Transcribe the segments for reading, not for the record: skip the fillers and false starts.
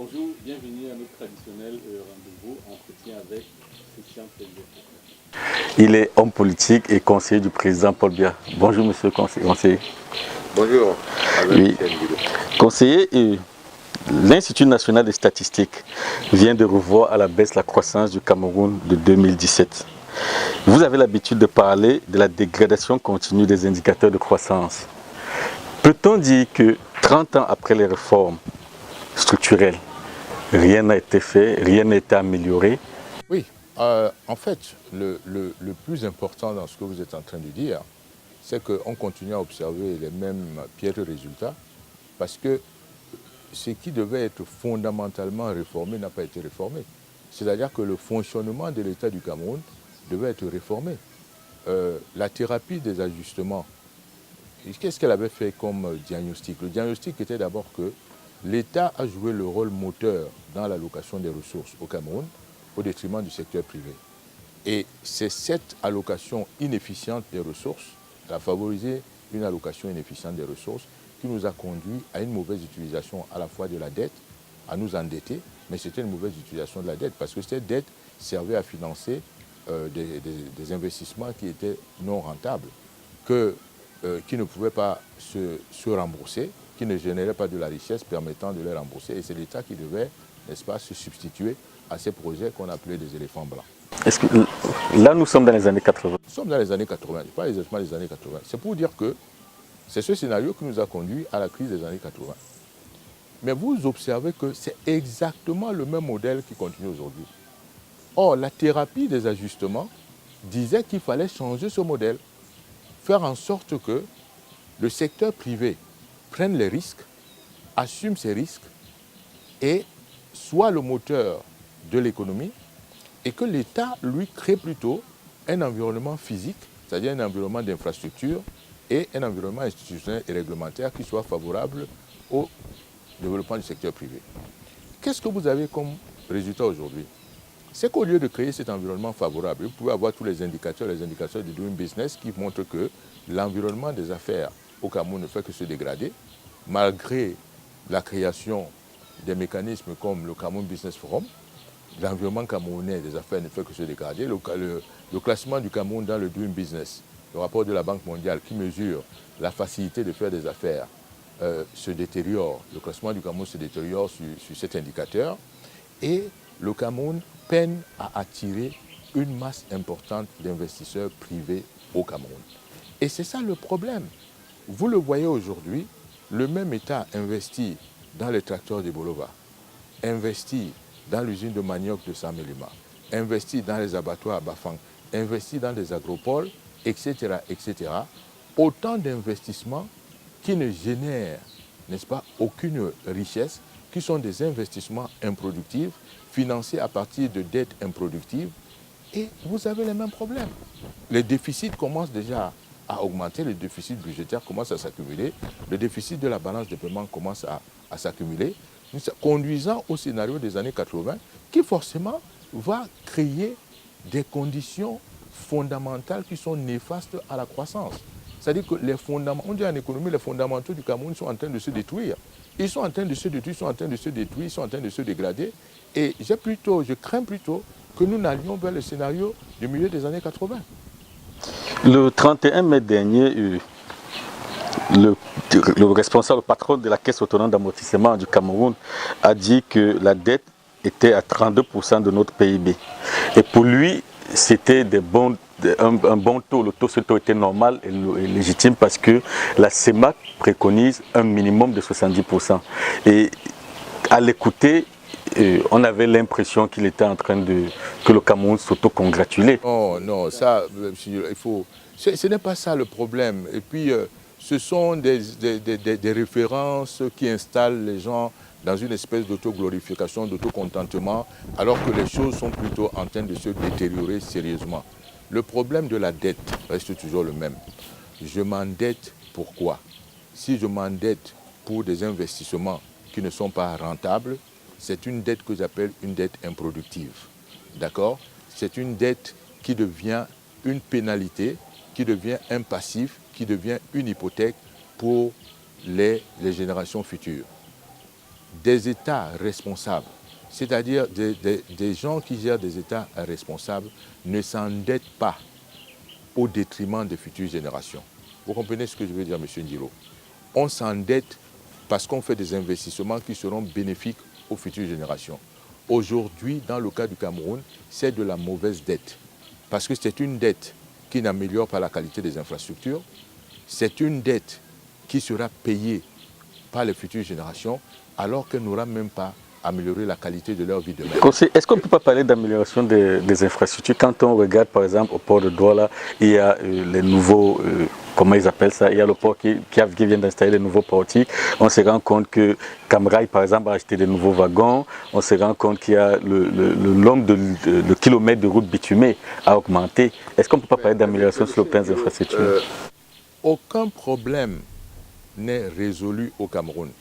Bonjour, bienvenue à notre traditionnel rendez-vous entretien avec Christian Pellier. Il est homme politique et conseiller du président Paul Biya. Bonjour monsieur conseiller. Bonjour, Oui. Conseiller, l'Institut national des statistiques vient de revoir à la baisse la croissance du Cameroun de 2017. Vous avez l'habitude de parler de la dégradation continue des indicateurs de croissance. Peut-on dire que 30 ans après les réformes structurelles, rien n'a été fait, rien n'a été amélioré? Oui, en fait, le plus important dans ce que vous êtes en train de dire, c'est qu'on continue à observer les mêmes piètres résultats parce que ce qui devait être fondamentalement réformé n'a pas été réformé. C'est-à-dire que le fonctionnement de l'État du Cameroun devait être réformé. La thérapie des ajustements, qu'est-ce qu'elle avait fait comme diagnostic? Le diagnostic était d'abord que l'État a joué le rôle moteur dans l'allocation des ressources au Cameroun au détriment du secteur privé. Et c'est cette allocation inefficiente des ressources, elle a favorisé une allocation inefficiente des ressources qui nous a conduit à une mauvaise utilisation à la fois de la dette, à nous endetter, mais c'était une mauvaise utilisation de la dette parce que cette dette servait à financer des investissements qui étaient non rentables, qui ne pouvaient pas se rembourser, qui ne généraient pas de la richesse permettant de les rembourser. Et c'est l'État qui devait, n'est-ce pas, se substituer à ces projets qu'on appelait des éléphants blancs. Est-ce que là, nous sommes dans les années 80? Nous sommes dans les années 80, pas exactement les années 80. C'est pour dire que c'est ce scénario qui nous a conduit à la crise des années 80. Mais vous observez que c'est exactement le même modèle qui continue aujourd'hui. Or, la thérapie des ajustements disait qu'il fallait changer ce modèle, faire en sorte que le secteur privé prenne les risques, assume ses risques et soit le moteur de l'économie et que l'État, lui, crée plutôt un environnement physique, c'est-à-dire un environnement d'infrastructure et un environnement institutionnel et réglementaire qui soit favorable au développement du secteur privé. Qu'est-ce que vous avez comme résultat aujourd'hui? C'est qu'au lieu de créer cet environnement favorable, vous pouvez avoir tous les indicateurs de doing business qui montrent que l'environnement des affaires au Cameroun ne fait que se dégrader, malgré la création des mécanismes comme le Cameroun Business Forum. L'environnement camerounais des affaires ne fait que se dégrader. Le classement du Cameroun dans le doing business, le rapport de la Banque mondiale qui mesure la facilité de faire des affaires, se détériore. Le classement du Cameroun se détériore sur cet indicateur. Et le Cameroun peine à attirer une masse importante d'investisseurs privés au Cameroun. Et c'est ça le problème. Vous le voyez aujourd'hui, le même État investit dans les tracteurs de Bolova, investit dans l'usine de manioc de Samelima, investit dans les abattoirs à Bafang, investit dans les agropoles, etc., etc. Autant d'investissements qui ne génèrent, n'est-ce pas, aucune richesse, qui sont des investissements improductifs, financés à partir de dettes improductives, et vous avez les mêmes problèmes. Les déficits commencent déjà à augmenter, le déficit budgétaire commence à s'accumuler, le déficit de la balance de paiement commence à s'accumuler, conduisant au scénario des années 80, qui forcément va créer des conditions fondamentales qui sont néfastes à la croissance. C'est-à-dire que les fondamentaux, on dit en économie, les fondamentaux du Cameroun sont en train de se détruire. Ils sont en train de se détruire, ils sont en train de se détruire, ils sont en train de se dégrader. Et je crains plutôt que nous n'allions vers le scénario du milieu des années 80. Le 31 mai dernier, le responsable, le patron de la Caisse autonome d'amortissement du Cameroun a dit que la dette était à 32% de notre PIB. Et pour lui, c'était un bon taux. Ce taux était normal et légitime parce que la CEMAC préconise un minimum de 70%. Et à l'écouter, on avait l'impression qu'il était en train que le Cameroun s'auto-congratulait. Non, non, ça, il faut. Ce n'est pas ça le problème. Et puis, ce sont des références qui installent les gens dans une espèce d'autoglorification, d'autocontentement, alors que les choses sont plutôt en train de se détériorer sérieusement. Le problème de la dette reste toujours le même. Je m'endette pourquoi? Si je m'endette pour des investissements qui ne sont pas rentables, c'est une dette que j'appelle une dette improductive. D'accord? C'est une dette qui devient une pénalité, qui devient un passif, qui devient une hypothèque pour les générations futures. des États responsables, c'est-à-dire des gens qui gèrent des États responsables, ne s'endettent pas au détriment des futures générations. Vous comprenez ce que je veux dire, M. Ndilo? On s'endette parce qu'on fait des investissements qui seront bénéfiques aux futures générations. Aujourd'hui, dans le cas du Cameroun, c'est de la mauvaise dette. Parce que c'est une dette qui n'améliore pas la qualité des infrastructures. C'est une dette qui sera payée par les futures générations alors qu'elle n'aura même pas amélioré la qualité de leur vie demain. Est-ce qu'on ne peut pas parler d'amélioration des infrastructures? Quand on regarde par exemple au port de Douala, il y a les nouveaux, comment ils appellent ça, il y a le port qui vient d'installer les nouveaux portiques. On se rend compte que Camrail par exemple a acheté des nouveaux wagons. On se rend compte qu'il y a le nombre de kilomètres de routes bitumées a augmenté. Est-ce qu'on ne peut pas parler d'amélioration sur le plan des infrastructures? Aucun problème n'est résolu au Cameroun.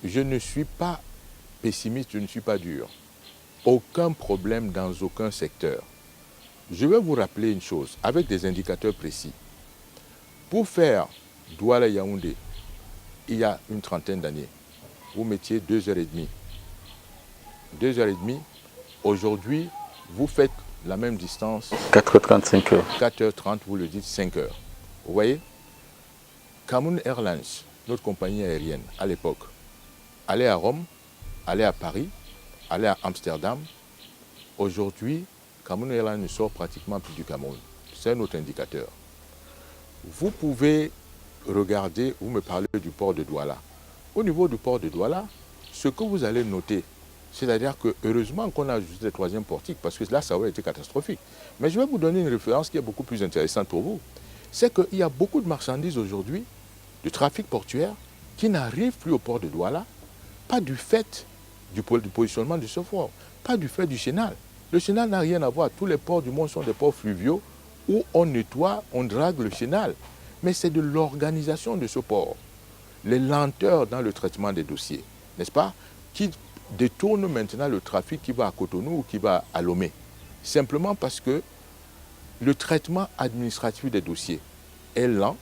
Je ne suis pas pessimiste, je ne suis pas dur. Aucun problème dans aucun secteur. Je vais vous rappeler une chose, avec des indicateurs précis. Pour faire Douala-Yaoundé, il y a une trentaine d'années, vous mettiez 2h30. 2h30, aujourd'hui, vous faites la même distance. 4h30, 5h. 4h30, vous le dites 5h. Vous voyez? Cameroun Airlines, notre compagnie aérienne à l'époque, allait à Rome, allait à Paris, allait à Amsterdam. Aujourd'hui, Cameroun Airlines ne sort pratiquement plus du Cameroun. C'est un autre indicateur. Vous pouvez regarder, vous me parlez du port de Douala. Au niveau du port de Douala, ce que vous allez noter, c'est-à-dire que heureusement qu'on a ajouté le troisième portique, parce que là, ça aurait été catastrophique. Mais je vais vous donner une référence qui est beaucoup plus intéressante pour vous. C'est qu'il y a beaucoup de marchandises aujourd'hui, de trafic portuaire, qui n'arrivent plus au port de Douala, pas du fait du positionnement du software, pas du fait du chenal. Le chenal n'a rien à voir. Tous les ports du monde sont des ports fluviaux où on nettoie, on drague le chenal. Mais c'est de l'organisation de ce port, les lenteurs dans le traitement des dossiers, n'est-ce pas, qui détournent maintenant le trafic qui va à Cotonou ou qui va à Lomé. Simplement parce que le traitement administratif des dossiers est lent,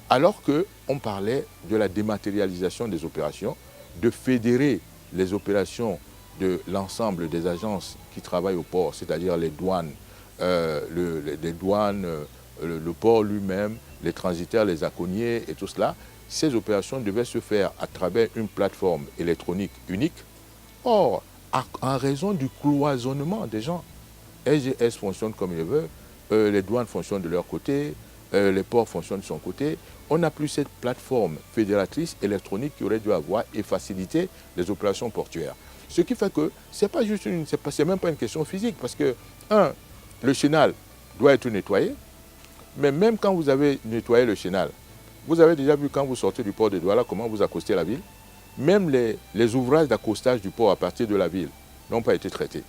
alors qu'on parlait de la dématérialisation des opérations, de fédérer les opérations de l'ensemble des agences qui travaillent au port, c'est-à-dire les douanes, le port lui-même, les transitaires, les aconniers et tout cela. Ces opérations devaient se faire à travers une plateforme électronique unique. Or, en raison du cloisonnement des gens, SGS fonctionne comme il veut, les douanes fonctionnent de leur côté, les ports fonctionnent de son côté. On n'a plus cette plateforme fédératrice électronique qui aurait dû avoir et faciliter les opérations portuaires. Ce qui fait que ce n'est pas juste c'est même pas une question physique, parce que, le chenal doit être nettoyé, mais même quand vous avez nettoyé le chenal, vous avez déjà vu quand vous sortez du port de Douala comment vous accostez la ville. Même les ouvrages d'accostage du port à partir de la ville n'ont pas été traités.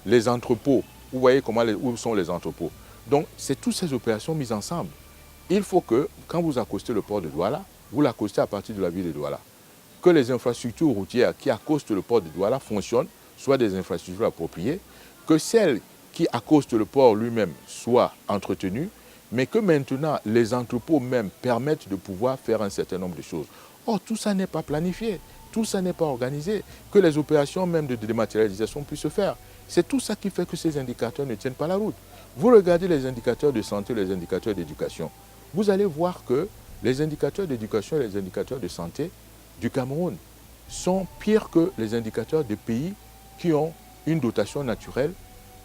Les entrepôts, vous voyez où sont les entrepôts. Donc, c'est toutes ces opérations mises ensemble. Il faut que, quand vous accostez le port de Douala, vous l'accostez à partir de la ville de Douala. Que les infrastructures routières qui accostent le port de Douala fonctionnent, soient des infrastructures appropriées, que celles qui accostent le port lui-même soient entretenues, mais que maintenant les entrepôts même permettent de pouvoir faire un certain nombre de choses. Or, tout ça n'est pas planifié, tout ça n'est pas organisé, que les opérations même de dématérialisation puissent se faire. C'est tout ça qui fait que ces indicateurs ne tiennent pas la route. Vous regardez les indicateurs de santé, les indicateurs d'éducation, vous allez voir que les indicateurs d'éducation et les indicateurs de santé du Cameroun sont pires que les indicateurs des pays qui ont une dotation naturelle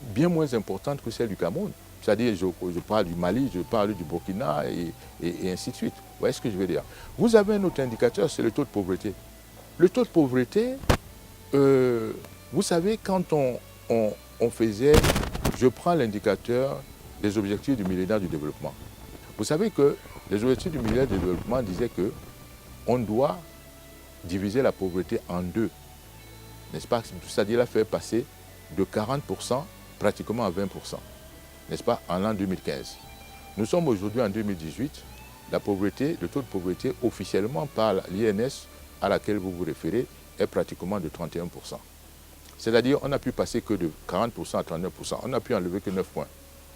bien moins importante que celle du Cameroun. C'est-à-dire, je parle du Mali, je parle du Burkina et ainsi de suite. Vous voyez ce que je veux dire? Vous avez un autre indicateur, c'est le taux de pauvreté. Le taux de pauvreté, vous savez, quand on faisait, je prends l'indicateur des objectifs du millénaire du développement. Vous savez que les objectifs du millénaire du développement disaient qu'on doit diviser la pauvreté en deux, n'est-ce pas? C'est-à-dire la faire passer de 40% pratiquement à 20%, n'est-ce pas, en l'an 2015. Nous sommes aujourd'hui en 2018, la pauvreté, le taux de pauvreté officiellement par l'INS à laquelle vous vous référez est pratiquement de 31%. C'est-à-dire on n'a pu passer que de 40% à 39%, on n'a pu enlever que 9 points,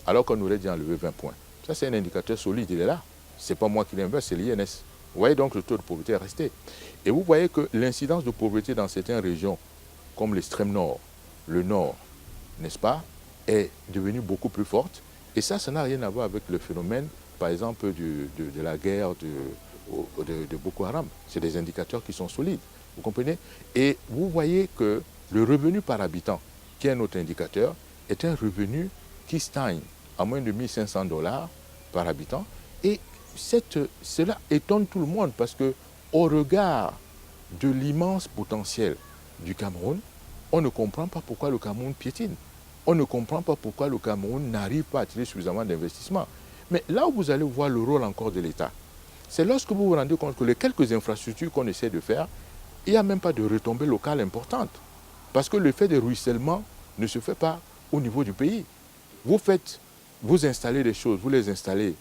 alors qu'on aurait dû enlever 20 points. Ça c'est un indicateur solide, il est là. Ce n'est pas moi qui l'invente, c'est l'INS. Vous voyez donc le taux de pauvreté est resté. Et vous voyez que l'incidence de pauvreté dans certaines régions, comme l'extrême nord, le nord, n'est-ce pas, est devenue beaucoup plus forte. Et ça n'a rien à voir avec le phénomène, par exemple, de la guerre de Boko Haram. C'est des indicateurs qui sont solides, vous comprenez? Et vous voyez que le revenu par habitant, qui est un autre indicateur, est un revenu qui stagne à moins de 1 500 $ par habitant. Et cela étonne tout le monde parce que au regard de l'immense potentiel du Cameroun, on ne comprend pas pourquoi le Cameroun piétine. On ne comprend pas pourquoi le Cameroun n'arrive pas à attirer suffisamment d'investissements. Mais là où vous allez voir le rôle encore de l'État, c'est lorsque vous vous rendez compte que les quelques infrastructures qu'on essaie de faire, il n'y a même pas de retombées locales importantes. Parce que le fait de ruissellement ne se fait pas au niveau du pays. Vous installez des choses, vous les installez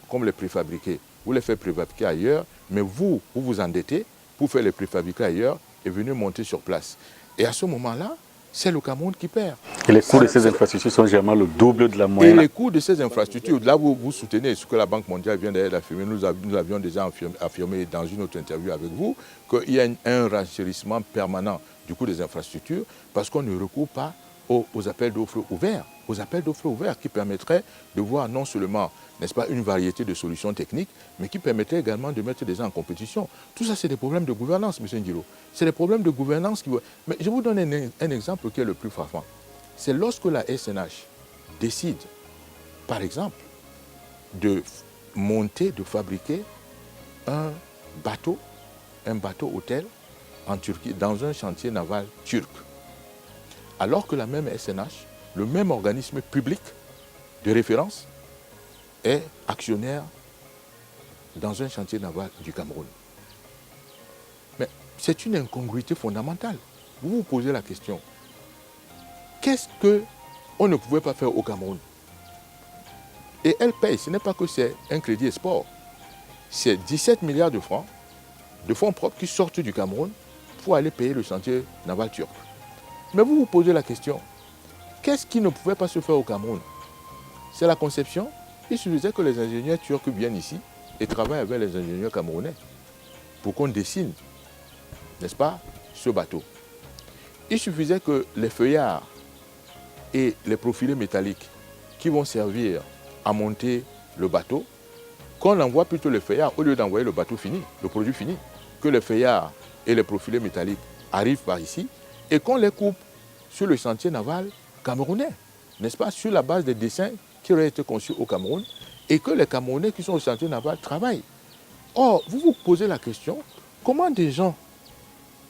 comme les préfabriqués, vous les faites préfabriquer ailleurs, mais vous vous endettez pour faire les préfabriqués ailleurs et venir monter sur place. Et à ce moment-là, c'est le Cameroun qui perd. Et les coûts de ces infrastructures sont généralement le double de la moyenne. Et les coûts de ces infrastructures, là vous soutenez ce que la Banque mondiale vient d'affirmer, nous avions déjà affirmé dans une autre interview avec vous, qu'il y a un renchérissement permanent du coût des infrastructures parce qu'on ne recourt pas aux appels d'offres ouverts, qui permettraient de voir non seulement, n'est-ce pas, une variété de solutions techniques, mais qui permettraient également de mettre des gens en compétition. Tout ça, c'est des problèmes de gouvernance, M. Ndilo. C'est des problèmes de gouvernance qui... Mais je vous donne un exemple qui est le plus frappant. C'est lorsque la SNH décide, par exemple, de fabriquer un bateau hôtel en Turquie, dans un chantier naval turc. Alors que la même SNH, le même organisme public de référence, est actionnaire dans un chantier naval du Cameroun. Mais c'est une incongruité fondamentale. Vous vous posez la question, qu'est-ce qu'on ne pouvait pas faire au Cameroun? Et elle paye, ce n'est pas que c'est un crédit export, c'est 17 milliards de francs de fonds propres qui sortent du Cameroun pour aller payer le chantier naval turc. Mais vous vous posez la question, qu'est-ce qui ne pouvait pas se faire au Cameroun? C'est la conception. Il suffisait que les ingénieurs turcs viennent ici et travaillent avec les ingénieurs camerounais pour qu'on dessine, n'est-ce pas, ce bateau. Il suffisait que les feuillards et les profilés métalliques qui vont servir à monter le bateau, qu'on envoie plutôt les feuillards au lieu d'envoyer le bateau fini, le produit fini, que les feuillards et les profilés métalliques arrivent par ici et qu'on les coupe sur le chantier naval camerounais, n'est-ce pas, sur la base des dessins qui auraient été conçus au Cameroun et que les Camerounais qui sont au chantier naval travaillent. Or, vous vous posez la question, comment des gens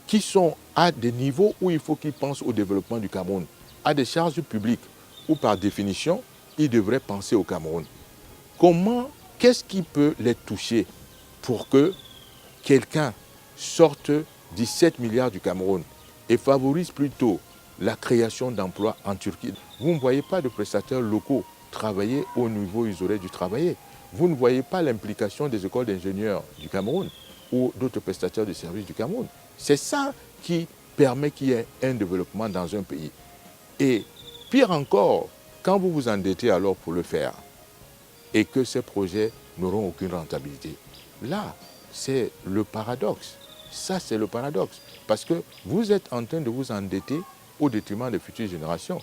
qui sont à des niveaux où il faut qu'ils pensent au développement du Cameroun, à des charges publiques, où par définition, ils devraient penser au Cameroun, qu'est-ce qui peut les toucher pour que quelqu'un sorte 17 milliards du Cameroun et favorise plutôt la création d'emplois en Turquie? Vous ne voyez pas de prestataires locaux travailler au niveau où ils auraient dû travailler. Vous ne voyez pas l'implication des écoles d'ingénieurs du Cameroun ou d'autres prestataires de services du Cameroun. C'est ça qui permet qu'il y ait un développement dans un pays. Et pire encore, quand vous vous endettez alors pour le faire et que ces projets n'auront aucune rentabilité, là, c'est le paradoxe. Ça, c'est le paradoxe. Parce que vous êtes en train de vous endetter au détriment des futures générations.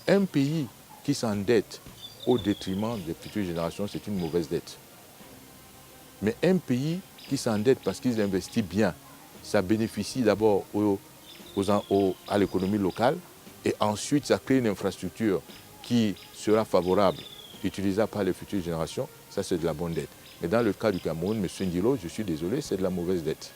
Un pays qui s'endette au détriment des futures générations, c'est une mauvaise dette. Mais un pays qui s'endette parce qu'il investit bien, ça bénéficie d'abord à l'économie locale et ensuite ça crée une infrastructure qui sera favorable, utilisable par les futures générations. Ça, c'est de la bonne dette. Mais dans le cas du Cameroun, M. Ndilo, je suis désolé, c'est de la mauvaise dette.